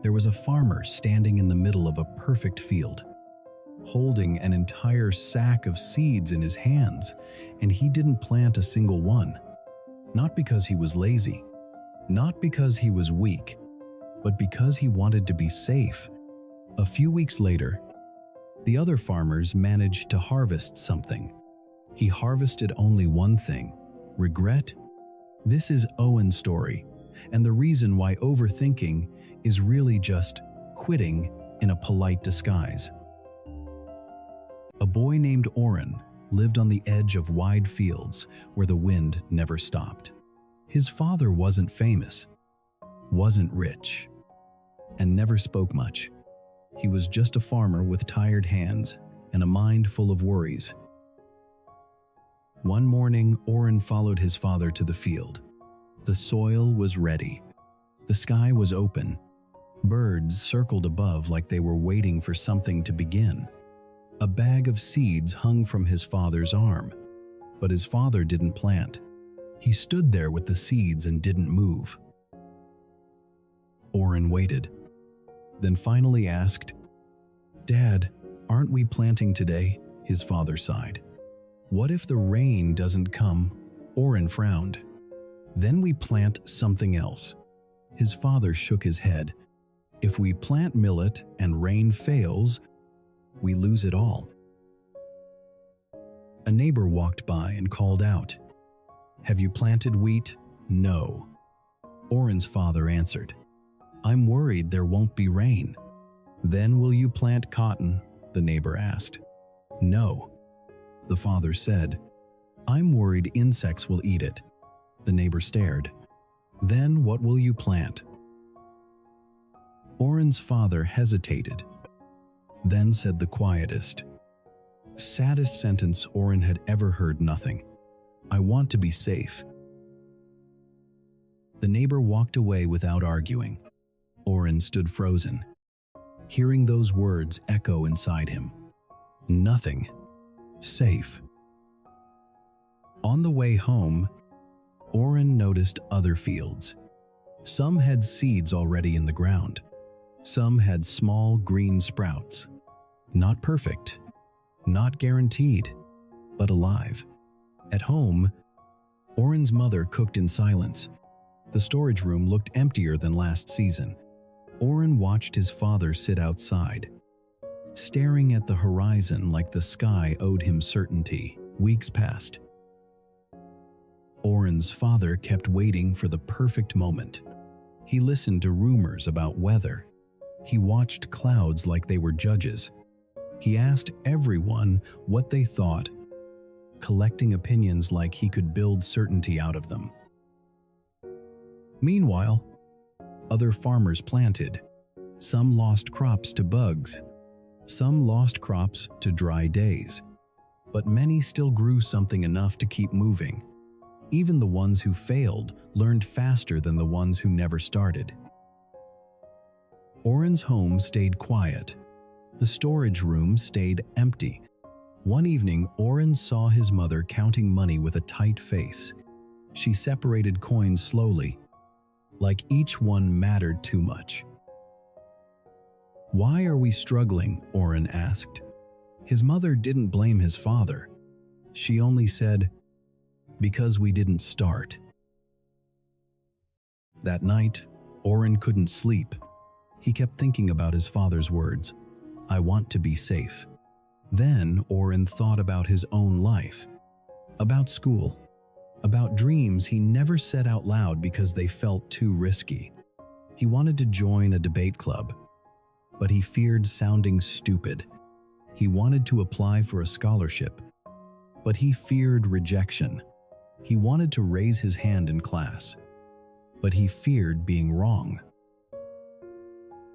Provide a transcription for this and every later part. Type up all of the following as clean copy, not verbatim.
There was a farmer standing in the middle of a perfect field, holding an entire sack of seeds in his hands, and he didn't plant a single one. Not because he was lazy, not because he was weak, but because he wanted to be safe. A few weeks later, the other farmers managed to harvest something. He harvested only one thing: regret. This is Owen's story, and the reason why overthinking is really just quitting in a polite disguise. A boy named Oren lived on the edge of wide fields where the wind never stopped. His father wasn't famous, wasn't rich, and never spoke much. He was just a farmer with tired hands and a mind full of worries. One morning, Oren followed his father to the field. The soil was ready. The sky was open. Birds circled above like they were waiting for something to begin. A bag of seeds hung from his father's arm, but his father didn't plant. He stood there with the seeds and didn't move. Oren waited, then finally asked, "Dad, aren't we planting today?" His father sighed. "What if the rain doesn't come?" Oren frowned. "Then we plant something else." His father shook his head. "If we plant millet and rain fails, we lose it all." A neighbor walked by and called out, "Have you planted wheat?" "No." Oren's father answered, "I'm worried there won't be rain." "Then will you plant cotton?" the neighbor asked. "No." The father said, "I'm worried insects will eat it." The neighbor stared. "Then what will you plant?" Oren's father hesitated, then said the quietest, saddest sentence Oren had ever heard: "Nothing. I want to be safe." The neighbor walked away without arguing. Oren stood frozen, hearing those words echo inside him. Nothing. Safe. On the way home, Oren noticed other fields. Some had seeds already in the ground. Some had small green sprouts. Not perfect, not guaranteed, but alive. At home, Oren's mother cooked in silence. The storage room looked emptier than last season. Oren watched his father sit outside, staring at the horizon like the sky owed him certainty. Weeks passed. Oren's father kept waiting for the perfect moment. He listened to rumors about weather. He watched clouds like they were judges. He asked everyone what they thought, collecting opinions like he could build certainty out of them. Meanwhile, other farmers planted. Some lost crops to bugs. Some lost crops to dry days. But many still grew something enough to keep moving. Even the ones who failed learned faster than the ones who never started. Oren's home stayed quiet. The storage room stayed empty. One evening, Oren saw his mother counting money with a tight face. She separated coins slowly, like each one mattered too much. "Why are we struggling?" Oren asked. His mother didn't blame his father. She only said, "Because we didn't start." That night, Oren couldn't sleep. He kept thinking about his father's words, "I want to be safe." Then Oren thought about his own life, about school, about dreams he never said out loud because they felt too risky. He wanted to join a debate club, but he feared sounding stupid. He wanted to apply for a scholarship, but he feared rejection. He wanted to raise his hand in class, but he feared being wrong.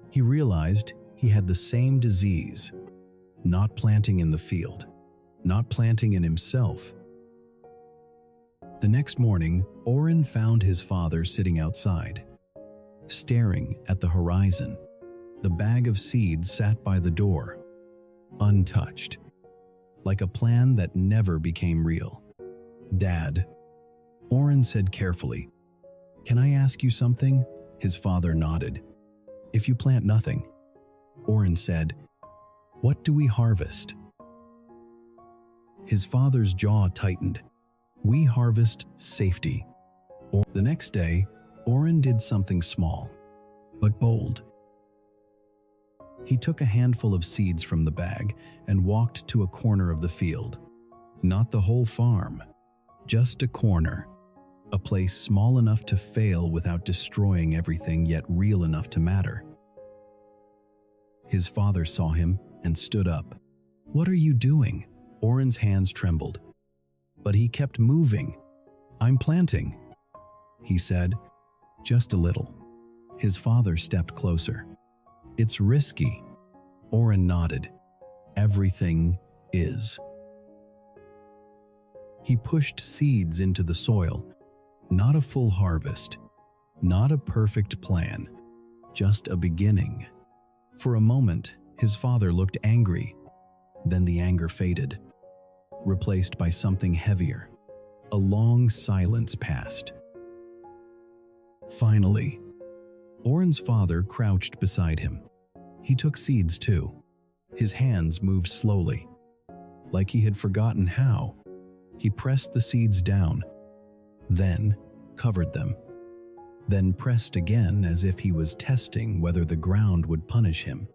He realized he had the same disease, not planting in the field, not planting in himself. The next morning, Oren found his father sitting outside, staring at the horizon. The bag of seeds sat by the door, untouched, like a plan that never became real. "Dad," Oren said carefully, "can I ask you something?" His father nodded. if you plant nothing. Oren said, "What do we harvest?" His father's jaw tightened. "We harvest safety." The next day, Oren did something small, but bold. He took a handful of seeds from the bag and walked to a corner of the field. Not the whole farm, just a corner. A place small enough to fail without destroying everything, yet real enough to matter. His father saw him and stood up. "What are you doing?" Oren's hands trembled. But he kept moving. "I'm planting," he said, "just a little." His father stepped closer. "It's risky." Oren nodded. "Everything is." He pushed seeds into the soil. Not a full harvest, not a perfect plan, just a beginning. For a moment, his father looked angry. Then the anger faded, replaced by something heavier. A long silence passed. Finally, Oren's father crouched beside him. He took seeds too. His hands moved slowly, like he had forgotten how. He pressed the seeds down, then covered them, then pressed again as if he was testing whether the ground would punish him.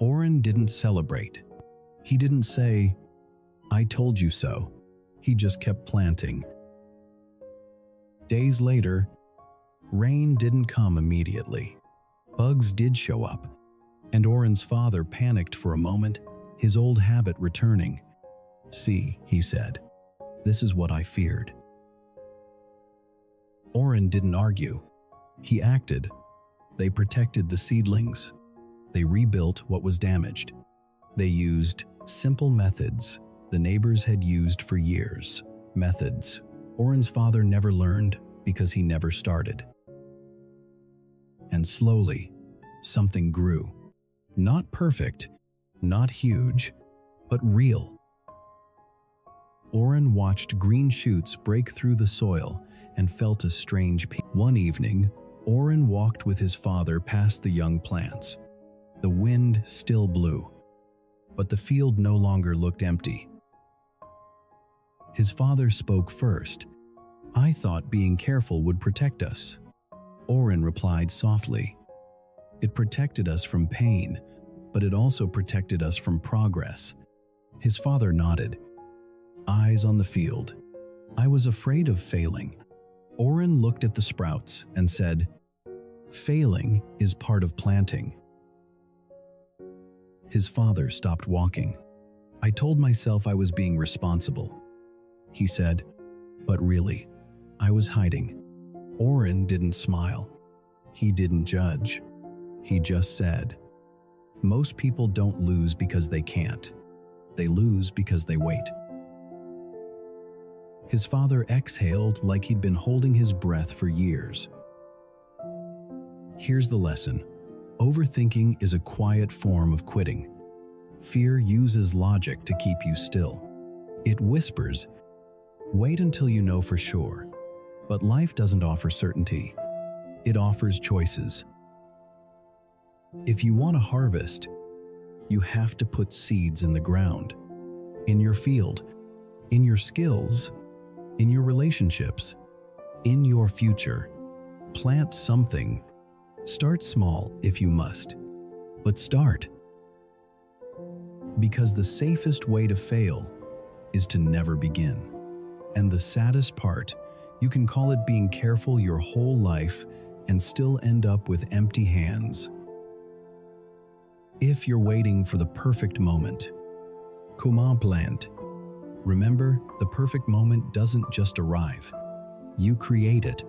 Oren didn't celebrate. He didn't say, "I told you so." He just kept planting. Days later, rain didn't come immediately. Bugs did show up, and Oren's father panicked for a moment, his old habit returning. "See," he said, "this is what I feared." Oren didn't argue. He acted. They protected the seedlings. They rebuilt what was damaged. They used simple methods the neighbors had used for years. Methods Oren's father never learned because he never started. And slowly, something grew. Not perfect, not huge, but real. Oren watched green shoots break through the soil and felt a strange peace. One evening, Oren walked with his father past the young plants. The wind still blew, but the field no longer looked empty. His father spoke first. "I thought being careful would protect us." Oren replied softly. "It protected us from pain, but it also protected us from progress." His father nodded, eyes on the field. "I was afraid of failing." Oren looked at the sprouts and said, "Failing is part of planting." His father stopped walking. "I told myself I was being responsible," he said, "but really, I was hiding." Oren didn't smile. He didn't judge. He just said, "Most people don't lose because they can't. They lose because they wait." His father exhaled like he'd been holding his breath for years. Here's the lesson. Overthinking is a quiet form of quitting. Fear uses logic to keep you still. It whispers, "Wait until you know for sure." But life doesn't offer certainty. It offers choices. If you want to harvest, you have to put seeds in the ground, in your field, in your skills, in your relationships, in your future. Plant something. Start small if you must, but start. Because the safest way to fail is to never begin. And the saddest part, you can call it being careful your whole life and still end up with empty hands. If you're waiting for the perfect moment, comment plant. Remember, the perfect moment doesn't just arrive. You create it.